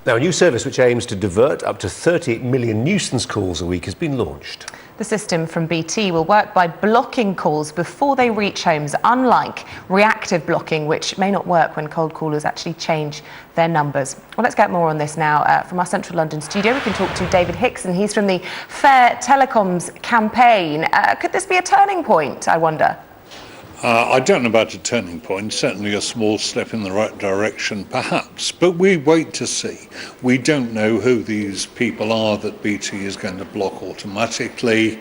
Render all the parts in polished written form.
Now, a new service which aims to divert up to 30 million nuisance calls a week has been launched. The system from BT will work by blocking calls before they reach homes, unlike reactive blocking, which may not work when cold callers actually change their numbers. Well, let's get more on this now from our central London studio. We can talk to David Hickson. He's from the Fair Telecoms campaign. Could this be a turning point, I wonder? I don't know about a turning point, certainly a small step in the right direction, perhaps, but we wait to see. We don't know who these people are that BT is going to block automatically.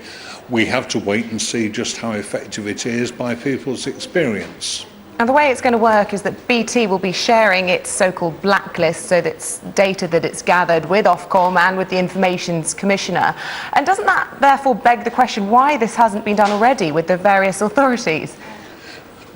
We have to wait and see just how effective it is by people's experience. And the way it's going to work is that BT will be sharing its so-called blacklist, so that's data that it's gathered with Ofcom and with the Information's Commissioner. And doesn't that therefore beg the question why this hasn't been done already with the various authorities?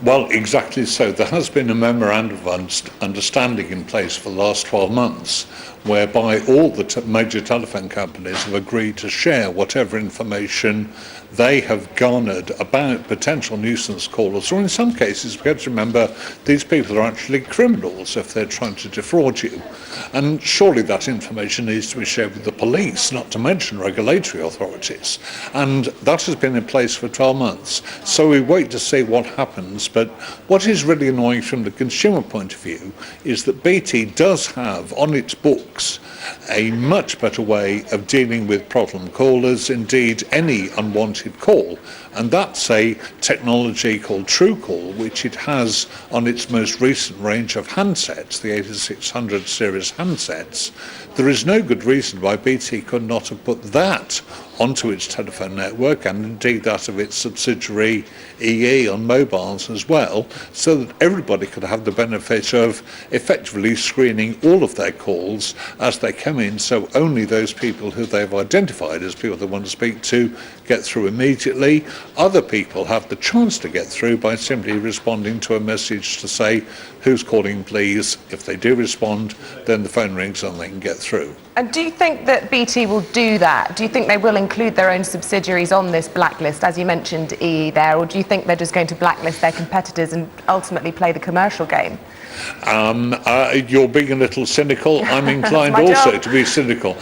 Well, exactly so. There has been a memorandum of understanding in place for the last 12 months, whereby all the major telephone companies have agreed to share whatever information they have garnered about potential nuisance callers, or in some cases, we have to remember, these people are actually criminals if they're trying to defraud you. And surely that information needs to be shared with the police, not to mention regulatory authorities. And that has been in place for 12 months. So we wait to see what happens. But what is really annoying from the consumer point of view is that BT does have on its books a much better way of dealing with problem callers, indeed any unwanted call. And that's a technology called TrueCall, which it has on its most recent range of handsets, the 8600 series handsets. There is no good reason why BT could not have put that onto its telephone network, and indeed that of its subsidiary EE on mobiles as well, so that everybody could have the benefit of effectively screening all of their calls as they come in, so only those people who they've identified as people they want to speak to get through immediately. Other people have the chance to get through by simply responding to a message to say, who's calling please. If they do respond, then the phone rings and they can get through. And do you think that BT will do that? Do you think they will include their own subsidiaries on this blacklist, as you mentioned EE there, or do you think they're just going to blacklist their competitors and ultimately play the commercial game? You're being a little cynical. I'm inclined also to be cynical.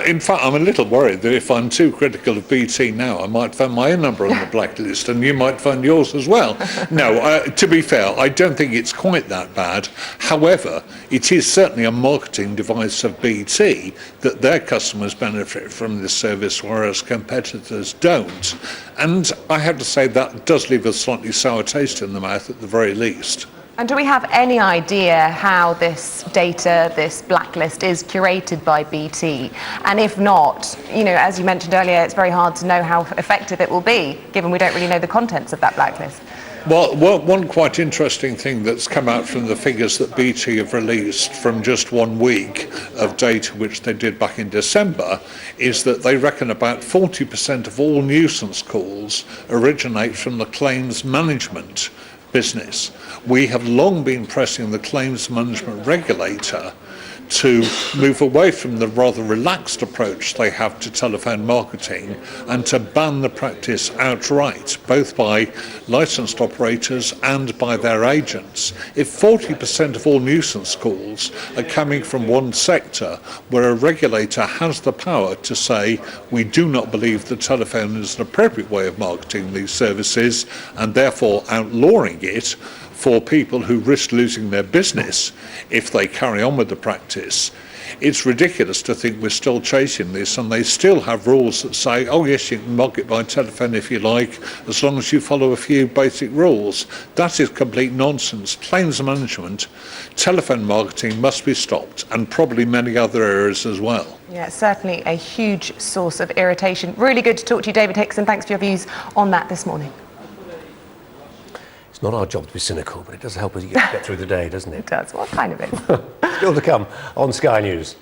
In fact, I'm a little worried that if I'm too critical of BT now, I might find my own number on the blacklist and you might find yours as well. No, to be fair, I don't think it's quite that bad. However, it is certainly a marketing device of BT that their customers benefit from this service, whereas competitors don't. And I have to say that does leave a slightly sour taste in the mouth at the very least. And do we have any idea how this data, this blacklist, is curated by BT? And if not, you know, as you mentioned earlier, it's very hard to know how effective it will be, given we don't really know the contents of that blacklist. Well, one quite interesting thing that's come out from the figures that BT have released from just 1 week of data which they did back in December is that they reckon about 40% of all nuisance calls originate from the claims management business. We have long been pressing the claims management regulator to move away from the rather relaxed approach they have to telephone marketing and to ban the practice outright, both by licensed operators and by their agents. If 40% of all nuisance calls are coming from one sector where a regulator has the power to say, we do not believe the telephone is an appropriate way of marketing these services, and therefore outlawing it for people who risk losing their business if they carry on with the practice, it's ridiculous to think we're still chasing this, and they still have rules that say, oh yes, you can market by telephone if you like, as long as you follow a few basic rules. That is complete nonsense. Claims management, telephone marketing must be stopped, and probably many other areas as well. Yeah, it's certainly a huge source of irritation. Really good to talk to you, David Hickson. Thanks for your views on that this morning. It's not our job to be cynical, but it does help us get through the day, doesn't it? It does. What kind of it? Still to come on Sky News.